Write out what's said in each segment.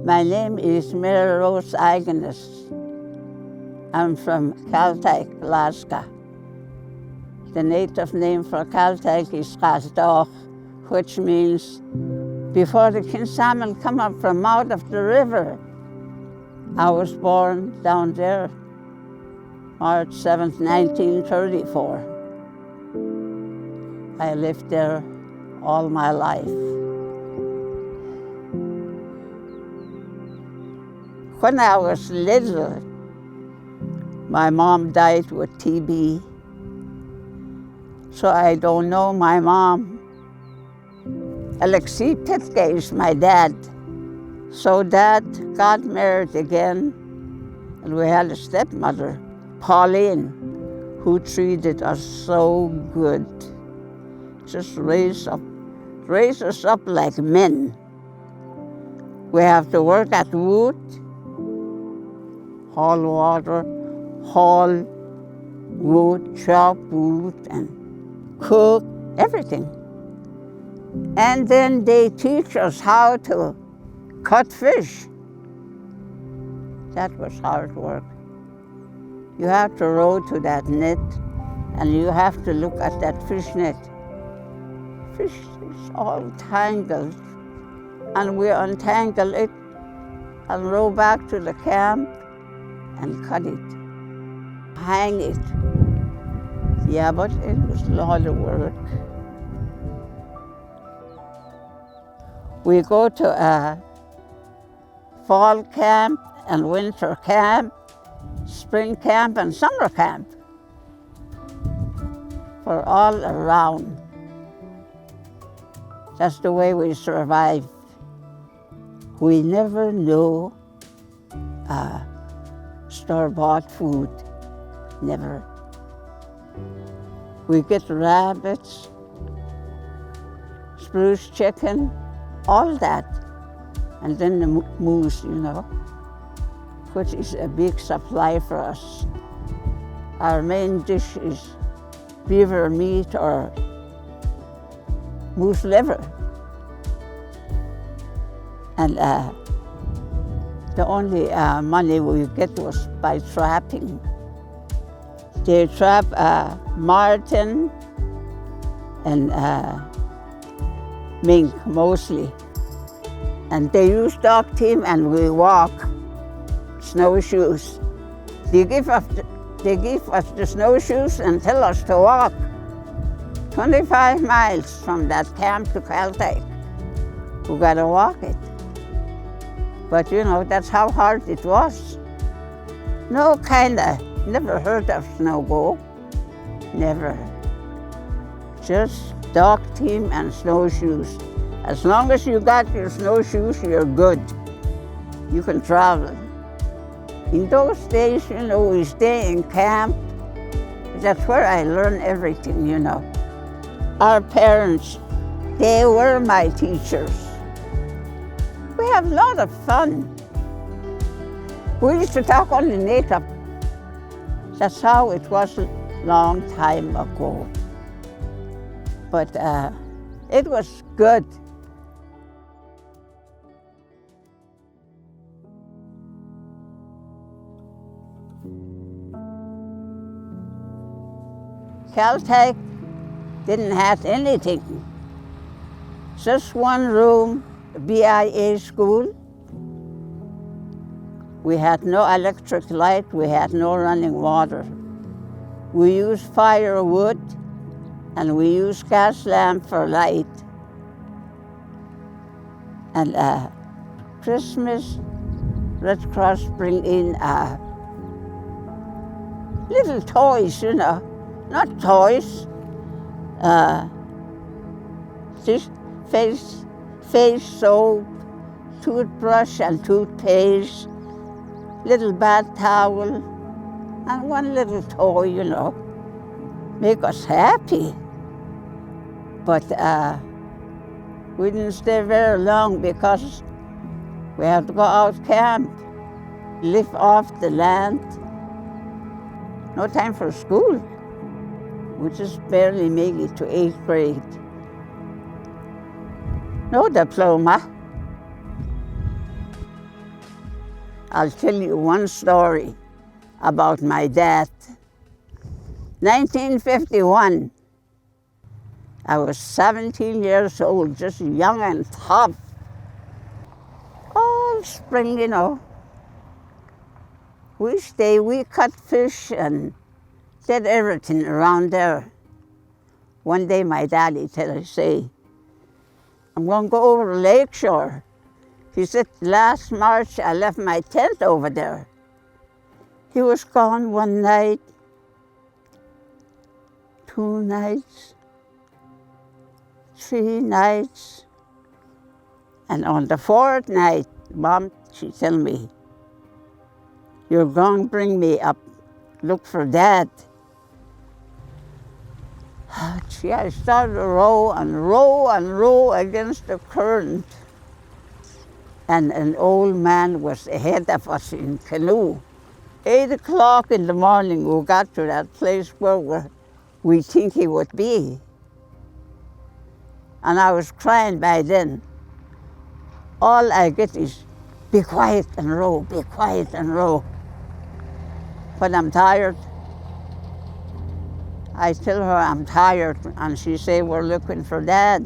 My name is Mary Rose Agnes. I'm from Caltech, Alaska. The native name for Caltech is Rasdorf, which means before the king salmon come up from out of the river. I was born down there, March 7th, 1934. I lived there all my life. When I was little, my mom died with TB. So I don't know my mom. Alexei Pitka is my dad. So Dad got married again, and we had a stepmother, Pauline, who treated us so good. Just raised us up like men. We have to work at wood, haul water, haul wood, chop wood, and cook, everything. And then they teach us how to cut fish. That was hard work. You have to row to that net, and you have to look at that fish net. Fish is all tangled, and we untangle it and row back to the camp and cut it, hang it. Yeah, but it was a lot of work. We go to a fall camp and winter camp, spring camp and summer camp for all around. That's the way we survived. We never knew store-bought food, never. We get rabbits, spruce chicken, all that. And then the moose, which is a big supply for us. Our main dish is beaver meat or moose liver. And the only money we get was by trapping. They trap marten and mink mostly. And they use dog team and we walk snowshoes. They give us the snowshoes and tell us to walk 25 miles from that camp to Caltech. We gotta walk it. But that's how hard it was. No, never heard of snow go. Never. Just dog team and snowshoes. As long as you got your snowshoes, you're good. You can travel. In those days, we stay in camp. That's where I learned everything, Our parents, they were my teachers. We have a lot of fun. We used to talk only native. That's how it was a long time ago. But it was good. Caltech didn't have anything. Just one room, BIA school. We had no electric light, we had no running water. We used firewood and we used gas lamp for light. And Christmas, Red Cross bring in little toys, not toys. Face soap, toothbrush and toothpaste, little bath towel, and one little toy, make us happy. But we didn't stay very long because we had to go out camp, live off the land. No time for school. We just barely made it to 8th grade. No diploma. I'll tell you one story about my dad. 1951, I was 17 years old, just young and tough. All spring, you know. We cut fish and did everything around there. One day my daddy say, I'm going to go over the lake shore. He said, last March I left my tent over there. He was gone one night, 2 nights, 3 nights. And on the 4th night, Mom, she tell me, you're going to bring me up, look for Dad. Gee, I started to row and row and row against the current. And an old man was ahead of us in canoe. 8 o'clock in the morning, we got to that place where we think he would be. And I was crying by then. All I get is, be quiet and row, be quiet and row. When I'm tired, I tell her I'm tired, and she say, we're looking for Dad.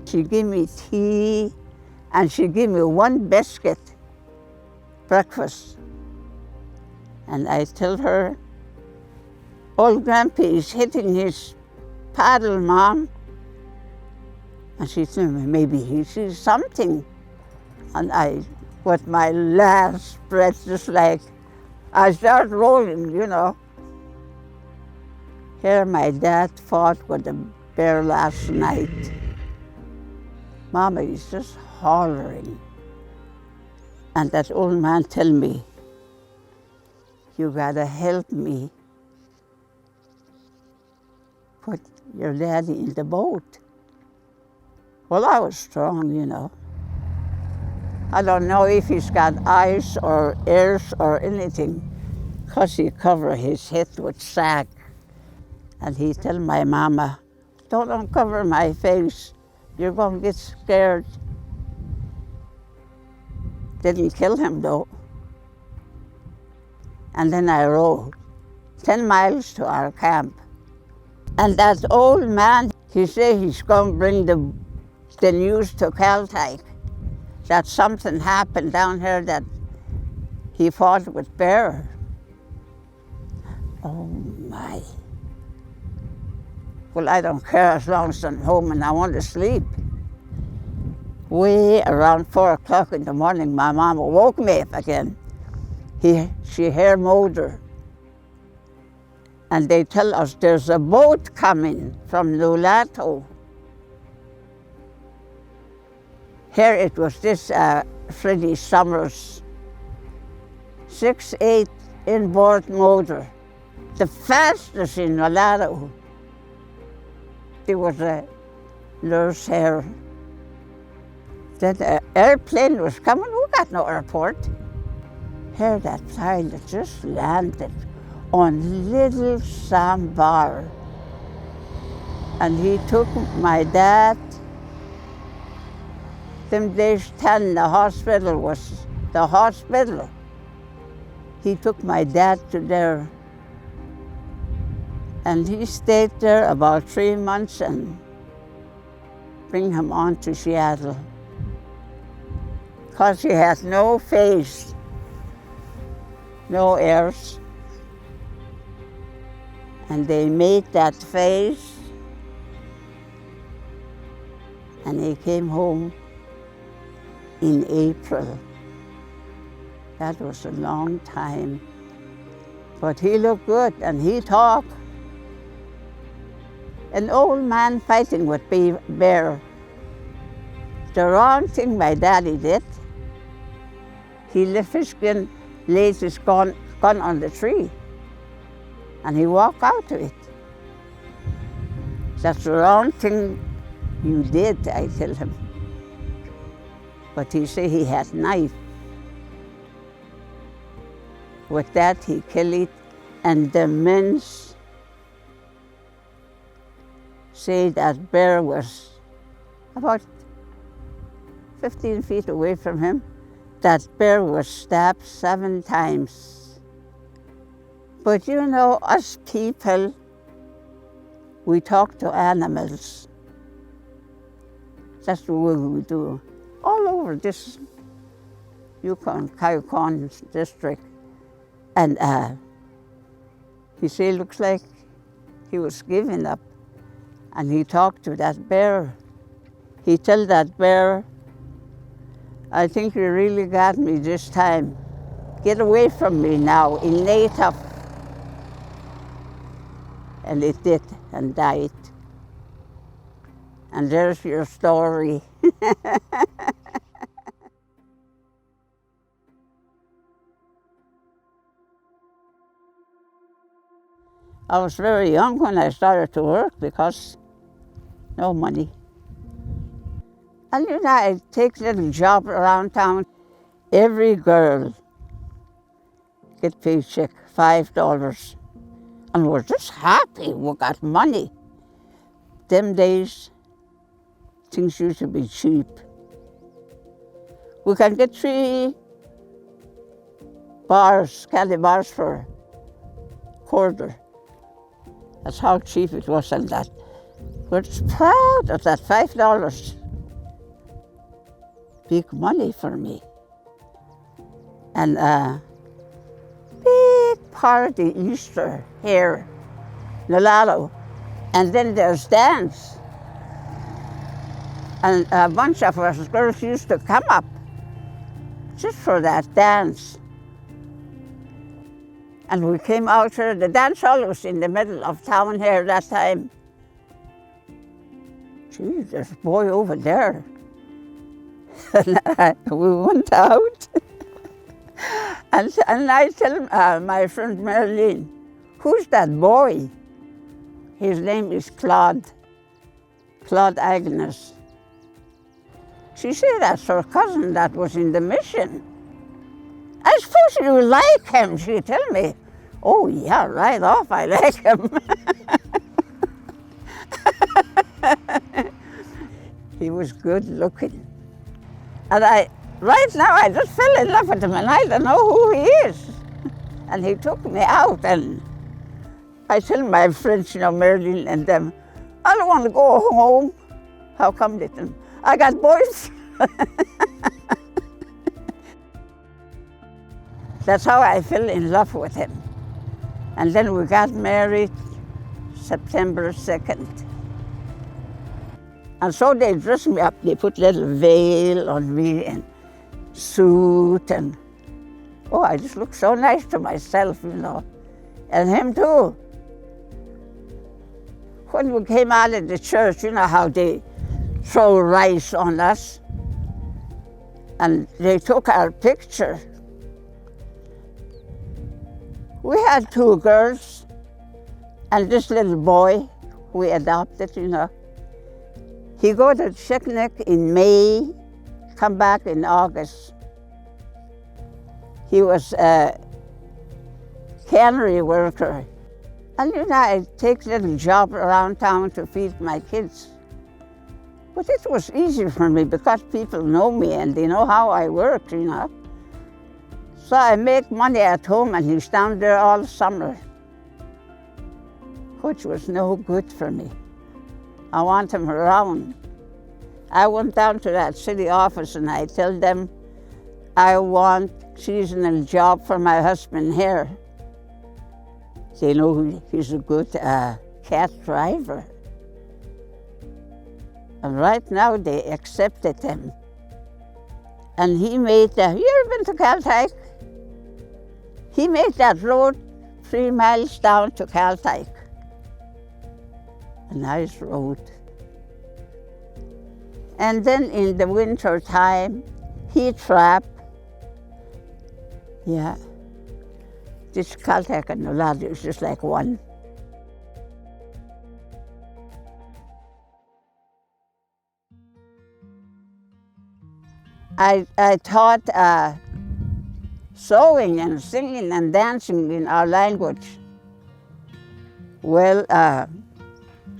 She give me tea, and she give me 1 biscuit, breakfast. And I tell her, old Grandpa is hitting his paddle, Mom. And she said, maybe he sees something. And I, with my last breath, just like, I start rolling, you know. Here my dad fought with a bear last night. Mama is just hollering. And that old man tell me, you gotta help me put your daddy in the boat. Well, I was strong, you know. I don't know if he's got eyes or ears or anything, because he covered his head with sack. And he tell my mama, don't uncover my face, you're going to get scared. Didn't kill him though. And then I rode 10 miles to our camp. And that old man, he said he's going to bring the news to Caltech that something happened down here, that he fought with bear. Oh my. Well, I don't care as long as I'm home and I want to sleep. Way around 4 o'clock in the morning, my mama woke me up again. She heard motor. And they tell us there's a boat coming from Nulato. Here it was this Freddie Summers 6'8" inboard motor, the fastest in Nulato. There was a nurse here. Then the airplane was coming. We got no airport. Here that pilot just landed on Little Sambar. And he took my dad. Them days 10, the hospital was the hospital. He took my dad to there. And he stayed there about 3 months and bring him on to Seattle. Because he had no face, no ears. And they made that face. And he came home in April. That was a long time. But he looked good and he talked. An old man fighting with bear. The wrong thing my daddy did. He left his gun, laid his gun on the tree, and he walked out to it. That's the wrong thing you did, I tell him. But he said he had knife. With that, he killed it, and the men say that bear was about 15 feet away from him. that bear was stabbed 7 times. But you know, us people, we talk to animals. That's the way we do. All over this Yukon district. And he said, looks like he was giving up. And he talked to that bear. He told that bear, I think you really got me this time. Get away from me now, in native. And it did, and died. And there's your story. I was very young when I started to work because no money. And you know, I take little job around town. Every girl get paycheck, $5. And we're just happy we got money. Them days, things used to be cheap. We can get 3 bars, candy bars for $1. That's how cheap it was and that. We're just proud of that $5. Big money for me. And big party Easter here, Nolalo. And then there's dance. And a bunch of us girls used to come up just for that dance. And we came out here, the dance hall was in the middle of town here that time. Gee, there's a boy over there. And we went out. and I tell my friend Marilyn, who's that boy? His name is Claude Agnes. She said that's her cousin that was in the mission. I suppose you like him, she tell me. Oh yeah, right off, I like him. He was good looking. And right now I just fell in love with him and I don't know who he is. And he took me out and I tell my friends, you know, Marilyn and them, I don't want to go home. How come they didn't? I got boys. That's how I fell in love with him. And then we got married September 2nd. And so they dressed me up. They put little veil on me and suit and, oh, I just looked so nice to myself, you know. And him too. When we came out of the church, you know how they throw rice on us. And they took our picture. We had 2 girls and this little boy we adopted, you know. He go to picnic in May, come back in August. He was a cannery worker. And you know, I take little job around town to feed my kids. But it was easy for me because people know me and they know how I work, you know. So I make money at home and he's down there all summer, which was no good for me. I want him around. I went down to that city office and I tell them I want seasonal job for my husband here. They know he's a good cat driver. And right now they accepted him. And he made you ever been to Caltech? He made that road 3 miles down to Caltech. A nice road. And then in the winter time, he trapped. Yeah. This Caltech and Nolado is just like one. I taught sewing and singing and dancing in our language. Well,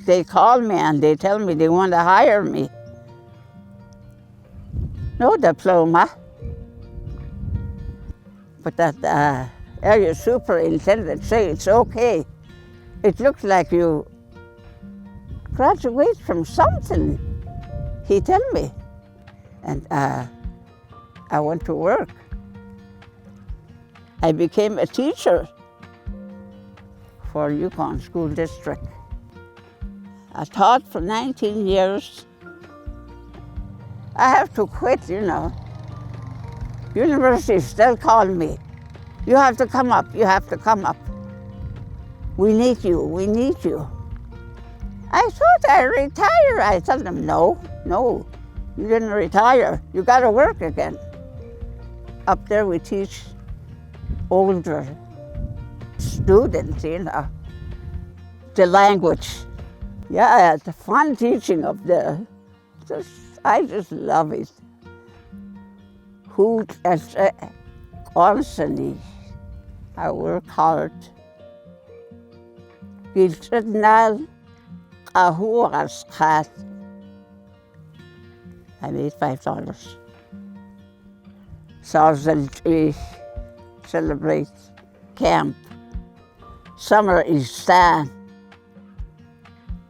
they call me and they tell me they want to hire me. No diploma, But that area superintendent say it's okay. It looks like you graduate from something, he tell me. And I went to work. I became a teacher for Yukon School District. I taught for 19 years. I have to quit, you know. University still call me. You have to come up, you have to come up. We need you, we need you. I thought I retire. I told them, no, you didn't retire. You got to work again. Up there we teach older students, you know, the language. Yeah, the fun teaching up there. I just love it. Who constantly, I work hard. Giltridnal, Ahuras Cat. I made $5. Sausage celebrate camp. Summer is Stan.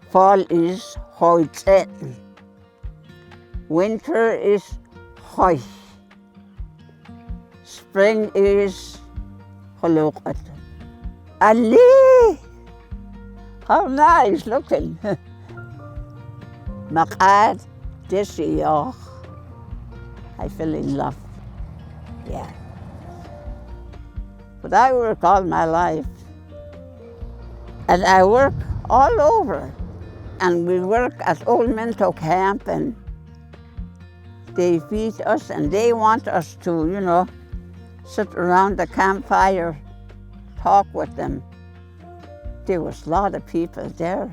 Fall is Hoyteten. Winter is Hoy. Spring is Holukat. Ali! How nice looking. Makad Desiyoch. I fell in love. Yeah. But I work all my life. And I work all over. And we work at Old Minto Camp, and they feed us, and they want us to, you know, sit around the campfire, talk with them. There was a lot of people there.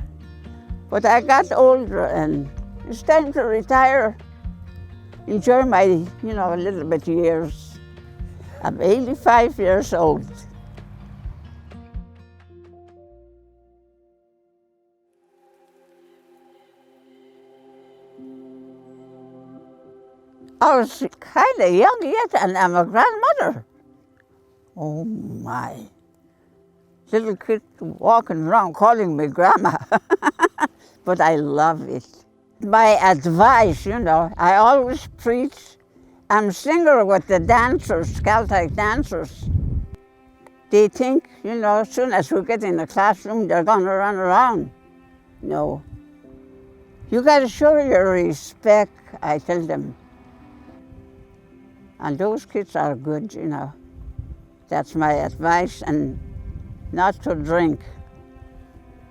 But I got older, and it's time to retire. Enjoy my, you know, a little bit years. I'm 85 years old. I was kind of young yet, and I'm a grandmother. Oh my. Little kid walking around calling me grandma. But I love it. My advice, you know, I always preach. I'm singer with the dancers, Celtic dancers. They think, you know, as soon as we get in the classroom, they're going to run around. No. You got to show your respect, I tell them. And those kids are good, you know. That's my advice, and not to drink.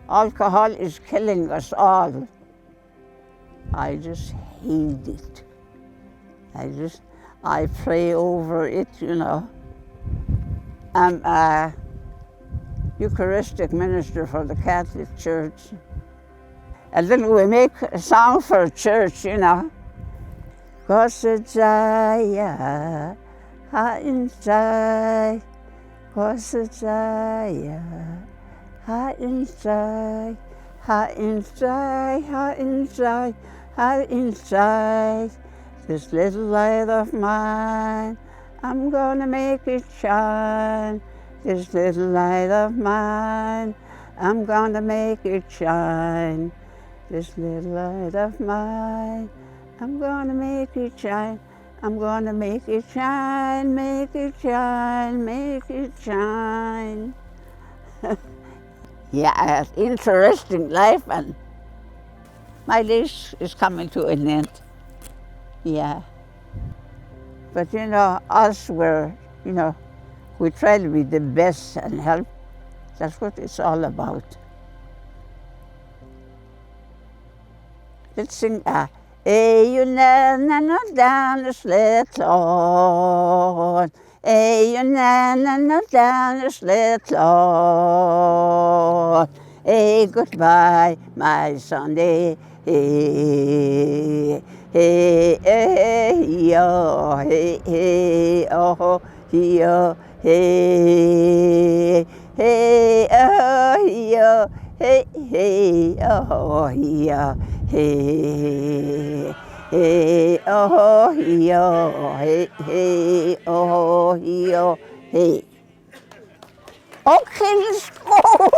Alcohol is killing us all. I just hate it. I pray over it, you know. I'm a Eucharistic minister for the Catholic Church. And then we make a song for church, you know. Kosajaya, ha inside. Kosajaya, ha inside. Ha inside, ha inside, ha inside. This little light of mine, I'm gonna make it shine. This little light of mine, I'm gonna make it shine. This little light of mine, I'm gonna make it shine. I'm gonna make it shine, make it shine, make it shine. Yeah, interesting life, and my days is coming to an end. Yeah. But you know, us, you know, we try to be the best and help. That's what it's all about. Let's sing, you no down the sled on. You no down the sled on. Goodbye, my Sunday. Hey, yo, hey, oh, yo, hey, oh, yo, hey, oh, yo, hey, oh, yo, hey, oh, yo, Hey. Okay, let's go.